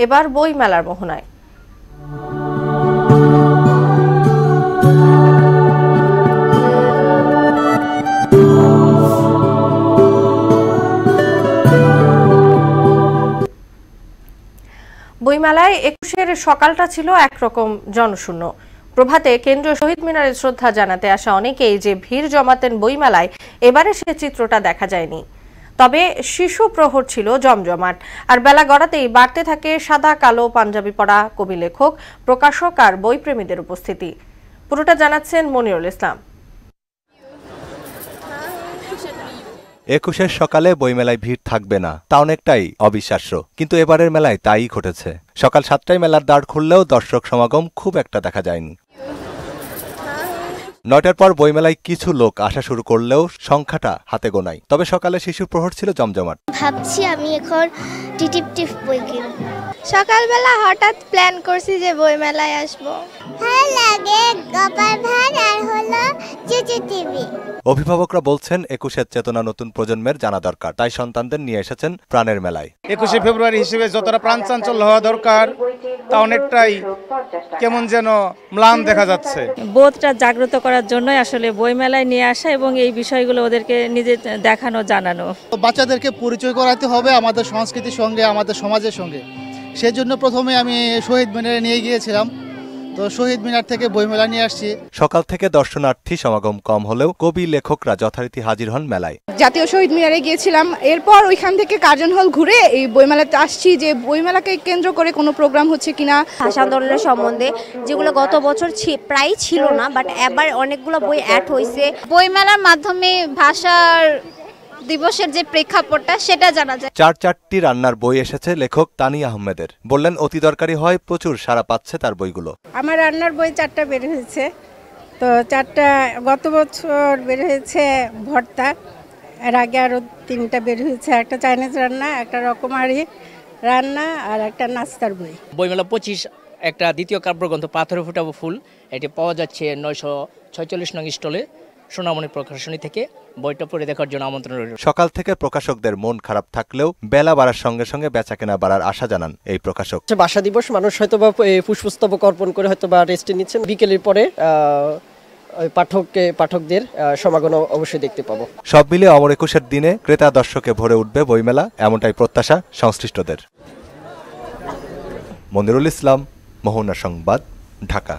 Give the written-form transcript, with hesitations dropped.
এবার বই মেলার মোহনায়। বইমেলায় ২১-এর সকালটা ছিল একরকম জনশূন্য। প্রভাতে কেন্দ্রীয় শহীদ মিনারে শ্রদ্ধা জানাতে আসা অনেকেই যে ভিড় জমাতেন বইমেলায়, এবারে সে চিত্রটা দেখা যায়নি। তবে শিশু প্রহর ছিল জমজমাট, আর বেলা গড়াতেই বাড়তে থাকে সাদা কালো পাঞ্জাবি পরা কবি, লেখক, প্রকাশক আর বইপ্রেমীদের উপস্থিতি। পুরোটা জানাচ্ছেন মনিরুল ইসলাম। ২১-এর সকালে বইমেলায় ভিড় থাকবে না, তা অনেকটাই অবিশ্বাস্য, কিন্তু এবারের মেলায় তাই ঘটেছে। সকাল ৭টায় মেলার দ্বার খুললেও দর্শক সমাগম খুব একটা দেখা যায়নি। ৯টার পর বইমেলায় কিছু লোক আসা শুরু করলেও সংখ্যাটা হাতে গোনাই। তবে সকালে শিশু প্রহর ছিল জমজমাট। ভাবছি আমি এখন ডিটেকটিভ বই কিনব। সকালবেলা হঠাৎ প্ল্যান করছি যে বইমেলায় আসবো। ভালো লাগে গপার ভাত আর হলো টিভি। অভিভাবকরা বলছেন ২১-এর চেতনা নতুন প্রজন্মের জানা দরকার, তাই সন্তানদের নিয়ে এসেছেন প্রাণের মেলায়। ২১শে ফেব্রুয়ারি হিসেবে যতটা প্রাণচাঞ্চল্য হওয়া দরকার তা অনেকটাই কেমন যেন ম্লান দেখা যাচ্ছে। বোধটা জাগ্রত করার জন্যই আসলে বইমেলায় নিয়ে আসা এবং এই বিষয়গুলো ওদেরকে নিজে দেখানো, জানানো। বাচ্চাদেরকে পরিচয় করাতে হবে আমাদের সংস্কৃতির সঙ্গে, আমাদের সমাজের সঙ্গে। সেজন্য প্রথমে আমি শহীদ মিনারে নিয়ে গিয়েছিলাম, তো শহীদ মিনার থেকে বইমেলা নিয়ে আসছি। সকাল থেকে দর্শনার্থী সমাগম কম হলেও কবি, লেখকরা যথারীতি হাজির হন মেলায়। জাতীয় শহীদ মিনারে গিয়েছিলাম, এরপর ওইখান থেকে কার্জন হল ঘুরে এই বইমেলাতে আসছি যে বইমেলাকে কেন্দ্র করে কোনো প্রোগ্রাম হচ্ছে কিনা। ভাষা আন্দোলনের সম্বন্ধে যেগুলো গত বছর প্রায় ছিল না, বাট এবার অনেকগুলো বই অ্যাড হয়েছে। বইমেলার মাধ্যমে ভাষার দিবসের যে প্রেক্ষাপটটা সেটা জানা যায়। ৪টি রান্নার বই এসেছে লেখক তানিয়া আহমেদের। বললেন অতি দরকারি হয়, প্রচুর সাড়া পাচ্ছে তার বইগুলো। আমার রান্নার বই ৪টা বের হয়েছে, তো ৪টা গত বছর বের হয়েছে ভর্তা, এর আগে আরও 3টা বের হয়েছে, একটা চাইনিজ রান্না, একটা রকমারি রান্না আর একটা নাস্তার বই। বইমেলা ২৫ একটা দ্বিতীয় কাব্যগ্রন্থ পাথরে ফোটাবো ফুল, এটি পাওয়া যাচ্ছে ৯৪৬ নং স্টলে সোনামণি প্রকাশনী থেকে। বইটা পড়ে দেখার জন্য আমন্ত্রণ রইল। সকাল থেকে প্রকাশকদের মন খারাপ থাকলেও বেলা বাড়ার সঙ্গে সঙ্গে বেচাকেনা বাড়ার আশা জানান এই প্রকাশক। ভাষা দিবস, মানুষ হয়তোবা পুষ্পস্তবক অর্পণ করে হয়তোবা রেস্টে নিচ্ছেন। বিকেলের পরে পাঠকদের সমাগম অবশ্যই দেখতে পাবো। সব মিলে অমর ২১-এর দিনে ক্রেতা দর্শকে ভরে উঠবে বইমেলা, এমনটাই প্রত্যাশা সংশ্লিষ্টদের। মনিরুল ইসলাম, মোহনা সংবাদ, ঢাকা।